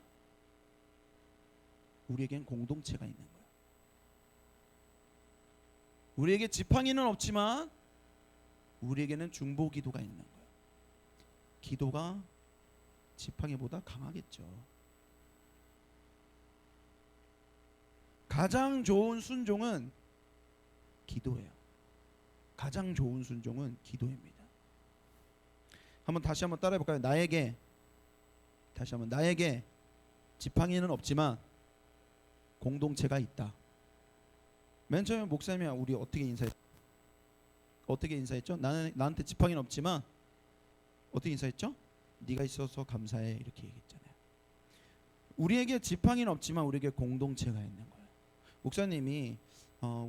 우리에겐 공동체가 있는 거예요. 우리에게 지팡이는 없지만 우리에게는 중보기도가 있는 거예요. 기도가 지팡이보다 강하겠죠. 가장 좋은 순종은 기도예요. 가장 좋은 순종은 기도입니다. 다시 한번 따라해 볼까요? 나에게 지팡이는 없지만 공동체가 있다. 맨 처음에 목사님이 우리 어떻게 인사했죠? 나한테 지팡이는 없지만 어떻게 인사했죠? 네가 있어서 감사해, 이렇게 얘기했잖아요. 우리에게 지팡이는 없지만 우리에게 공동체가 있는 거예요. 목사님이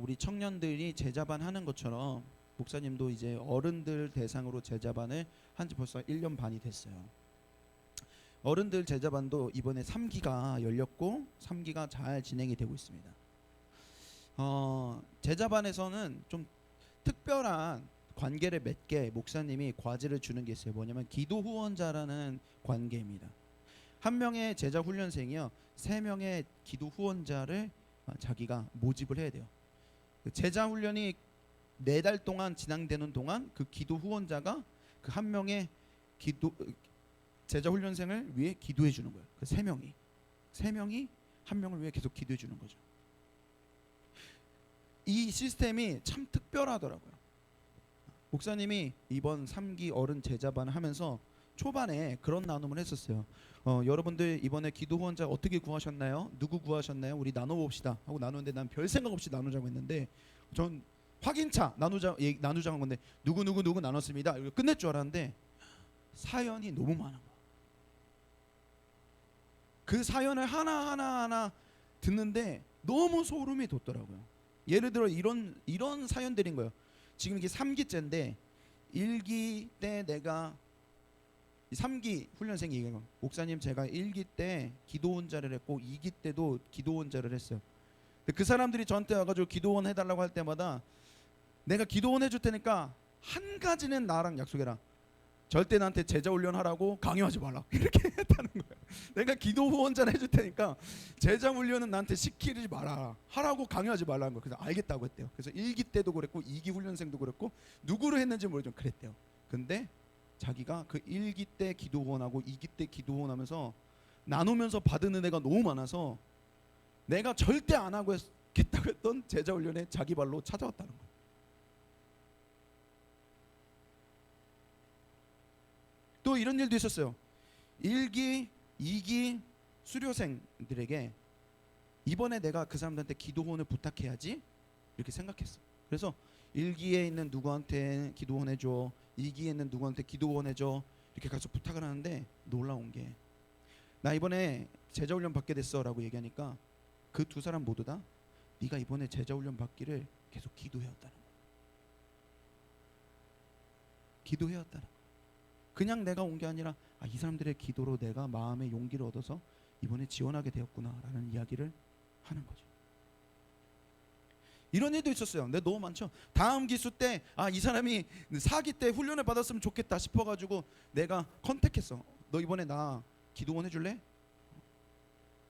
우리 청년들이 제자반 하는 것처럼 목사님도 이제 어른들 대상으로 제자반을 한지 벌써 1년 반이 됐어요. 어른들 제자반도 이번에 3기가 열렸고 3기가 잘 진행이 되고 있습니다. 제자반에서는 좀 특별한 관계를 맺게 목사님이 과제를 주는 게 있어요. 뭐냐면 기도 후원자라는 관계입니다. 한 명의 제자 훈련생이요, 3명의 기도 후원자를 자기가 모집을 해야 돼요. 제자 훈련이 4달 동안 진행되는 동안 그 기도 후원자가 그 한 명의 제자 훈련생을 위해 기도해 주는 거예요. 그 3명이 한 명을 위해 계속 기도해 주는 거죠. 이 시스템이 참 특별하더라고요. 목사님이 이번 3기 어른 제자반을 하면서 초반에 그런 나눔을 했었어요. 여러분들 이번에 기도 후원자 어떻게 구하셨나요? 누구 구하셨나요? 우리 나눠봅시다 하고 나누는데 난 별 생각 없이 나누자고 했는데 전 확인차 나누자고 한 건데 누구 나눴습니다. 이거 끝낼 줄 알았는데 사연이 너무 많은 거야. 그 사연을 하나 듣는데 너무 소름이 돋더라고요. 예를 들어 이런 사연들인 거예요. 지금 이게 3기째인데 1기 때 내가 3기 훈련생이 얘기해요. 목사님 제가 1기 때 기도원자를 했고 2기 때도 기도원자를 했어요. 근데 그 사람들이 저한테 와가지고 기도원 해달라고 할 때마다 내가 기도원 해줄 테니까 한 가지는 나랑 약속해라. 절대 나한테 제자 훈련하라고 강요하지 말라. 이렇게 했다는 거예요. 내가 기도 후원자를 해줄 테니까 제자 훈련은 나한테 시키지 마라. 하라고 강요하지 말라는 거예요. 그래서 알겠다고 했대요. 그래서 1기 때도 그랬고 2기 훈련생도 그랬고 누구를 했는지 모르지만 그랬대요. 근데 자기가 그 1기 때 기도 후원하고 2기 때 기도 후원하면서 나누면서 받은 은혜가 너무 많아서 내가 절대 안 하고 했겠다고 했던 제자 훈련에 자기 발로 찾아왔다는 거예요. 또 이런 일도 있었어요. 1기, 2기 수료생들에게 이번에 내가 그 사람들한테 기도 후원을 부탁해야지 이렇게 생각했어. 그래서 1기에 있는 누구한테 기도 후원해줘, 2기에 있는 누구한테 기도 후원해줘 이렇게 가서 부탁을 하는데 놀라운 게 나 이번에 제자 훈련 받게 됐어 라고 얘기하니까 그 2사람 모두 다 네가 이번에 제자 훈련 받기를 계속 기도해왔다는 거야. 기도해왔다는 거야. 그냥 내가 온 게 아니라 이 사람들의 기도로 내가 마음의 용기를 얻어서 이번에 지원하게 되었구나라는 이야기를 하는 거죠. 이런 일도 있었어요. 근데 너무 많죠. 다음 기수 때 이 사람이 4기 때 훈련을 받았으면 좋겠다 싶어가지고 내가 컨택했어. 너 이번에 나 기도원 해줄래?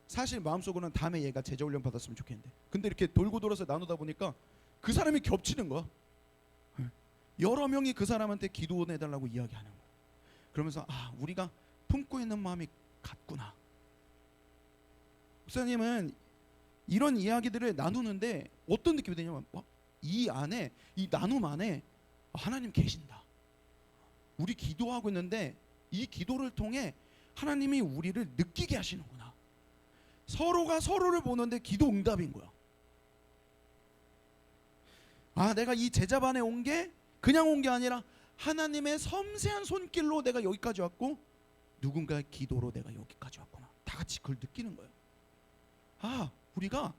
사실 마음속으로는 다음에 얘가 제자 훈련 받았으면 좋겠는데 근데 이렇게 돌고 돌아서 나누다 보니까 그 사람이 겹치는 거야. 여러 명이 그 사람한테 기도원 해달라고 이야기하는 거야. 그러면서 우리가 품고 있는 마음이 같구나. 목사님은 이런 이야기들을 나누는데 어떤 느낌이 드냐면 이 안에 이 나눔 안에 하나님 계신다. 우리 기도하고 있는데 이 기도를 통해 하나님이 우리를 느끼게 하시는구나. 서로가 서로를 보는데 기도 응답인 거야. 내가 이 제자반에 온 게 그냥 온 게 아니라 하나님의 섬세한 손길로 내가 여기까지 왔고 누군가의 기도로 내가 여기까지 왔구나. 다 같이 그걸 느끼는 거예요. 우리가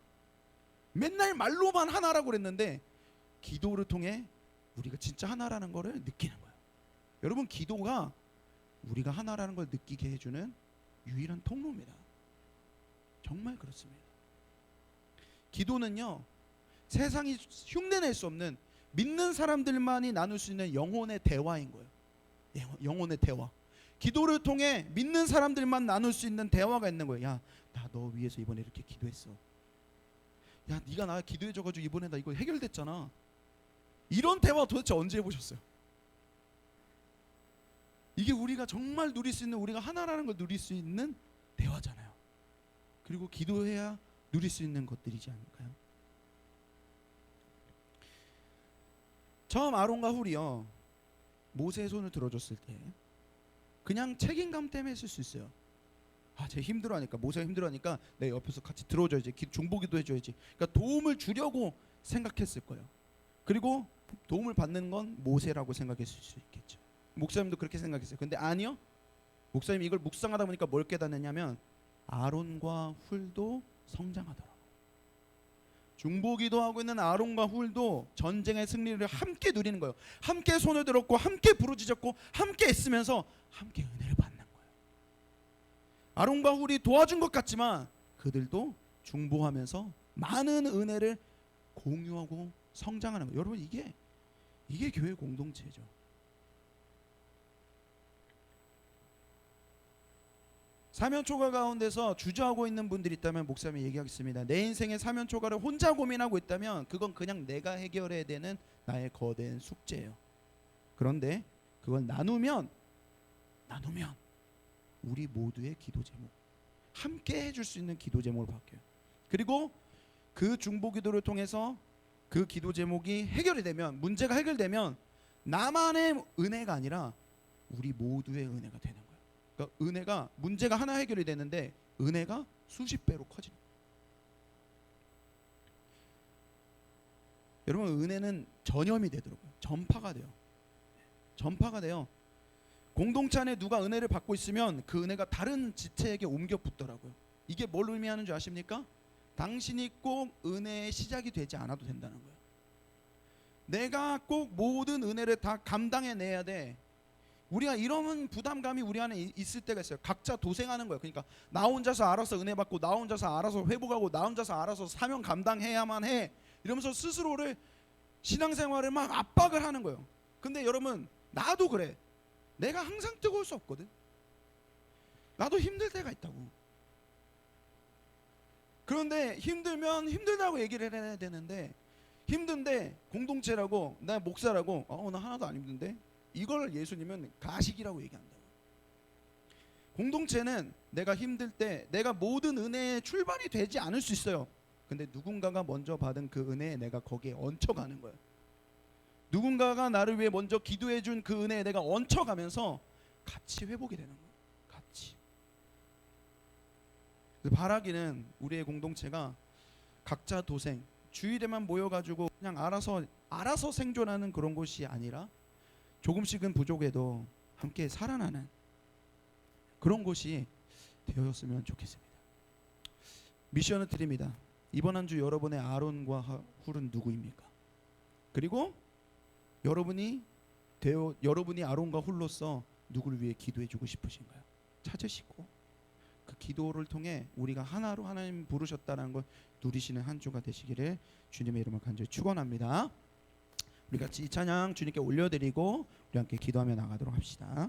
맨날 말로만 하나라고 그랬는데 기도를 통해 우리가 진짜 하나라는 거를 느끼는 거예요. 여러분 기도가 우리가 하나라는 걸 느끼게 해주는 유일한 통로입니다. 정말 그렇습니다. 기도는요 세상이 흉내낼 수 없는 믿는 사람들만이 나눌 수 있는 영혼의 대화인 거예요. 영혼의 대화. 기도를 통해 믿는 사람들만 나눌 수 있는 대화가 있는 거예요. 나 너 위해서 이번에 이렇게 기도했어. 야, 네가 나 기도해줘가지고 이번에 나 이거 해결됐잖아. 이런 대화 도대체 언제 해보셨어요? 이게 우리가 정말 누릴 수 있는, 우리가 하나라는 걸 누릴 수 있는 대화잖아요. 그리고 기도해야 누릴 수 있는 것들이지 않을까요? 처음 아론과 훌이요, 모세의 손을 들어줬을 때 그냥 책임감 때문에 했을 수 있어요. 아, 쟤 힘들어하니까, 모세가 힘들어하니까 내 옆에서 같이 들어줘야지, 중보기도 해줘야지. 그러니까 도움을 주려고 생각했을 거예요. 그리고 도움을 받는 건 모세라고 생각했을 수 있겠죠. 목사님도 그렇게 생각했어요. 근데 아니요, 목사님이 이걸 묵상하다 보니까 뭘 깨닫느냐면 아론과 훌도 성장하더라고요. 중보기도 하고 있는 아론과 훌도 전쟁의 승리를 함께 누리는 거예요. 함께 손을 들었고, 함께 부르짖었고, 함께 애쓰면서 함께 은혜를 받는 거예요. 아론과 훌이 도와준 것 같지만 그들도 중보하면서 많은 은혜를 공유하고 성장하는 거예요. 여러분, 이게 교회 공동체죠. 사면초가 가운데서 주저하고 있는 분들이 있다면 목사님이 얘기하겠습니다. 내 인생의 사면초가를 혼자 고민하고 있다면 그건 그냥 내가 해결해야 되는 나의 거대한 숙제예요. 그런데 그걸 나누면 우리 모두의 기도 제목, 함께 해줄 수 있는 기도 제목으로 바뀌어요. 그리고 그 중보 기도를 통해서 그 기도 제목이 해결이 되면, 문제가 해결되면 나만의 은혜가 아니라 우리 모두의 은혜가 되는 거예요. 그러니까 은혜가, 문제가 하나 해결이 되는데 은혜가 수십 배로 커지는 거예요. 여러분, 은혜는 전염이 되더라고요. 전파가 돼요. 공동체 안에 누가 은혜를 받고 있으면 그 은혜가 다른 지체에게 옮겨 붙더라고요. 이게 뭘 의미하는 줄 아십니까? 당신이 꼭 은혜의 시작이 되지 않아도 된다는 거예요. 내가 꼭 모든 은혜를 다 감당해내야 돼. 우리가 이런 부담감이 우리 안에 있을 때가 있어요. 각자 도생하는 거예요. 그러니까 나 혼자서 알아서 은혜 받고, 나 혼자서 알아서 회복하고, 나 혼자서 알아서 사명 감당해야만 해, 이러면서 스스로를, 신앙생활을 막 압박을 하는 거예요. 근데 여러분, 나도 그래. 내가 항상 뜨거울 수 없거든. 나도 힘들 때가 있다고. 그런데 힘들면 힘들다고 얘기를 해야 되는데, 힘든데 공동체라고, 나 목사라고, 나 하나도 안 힘든데, 이걸 예수님은 가식이라고 얘기한다고. 공동체는 내가 힘들 때 내가 모든 은혜의 출발이 되지 않을 수 있어요. 근데 누군가가 먼저 받은 그 은혜에 내가 거기에 얹혀가는 거예요. 누군가가 나를 위해 먼저 기도해 준 그 은혜에 내가 얹혀가면서 같이 회복이 되는 거예요. 같이. 그래서 바라기는 우리의 공동체가 각자 도생, 주일에만 모여가지고 그냥 알아서 생존하는 그런 곳이 아니라 조금씩은 부족해도 함께 살아나는 그런 곳이 되었으면 좋겠습니다. 미션을 드립니다. 이번 한 주 여러분의 아론과 훌은 누구입니까? 그리고 여러분이 아론과 훌로서 누구를 위해 기도해주고 싶으신가요? 찾으시고 그 기도를 통해 우리가 하나로 하나님 부르셨다는 걸 누리시는 한 주가 되시기를 주님의 이름으로 간절히 축원합니다. 우리 같이 이 찬양 주님께 올려드리고 우리 함께 기도하며 나가도록 합시다.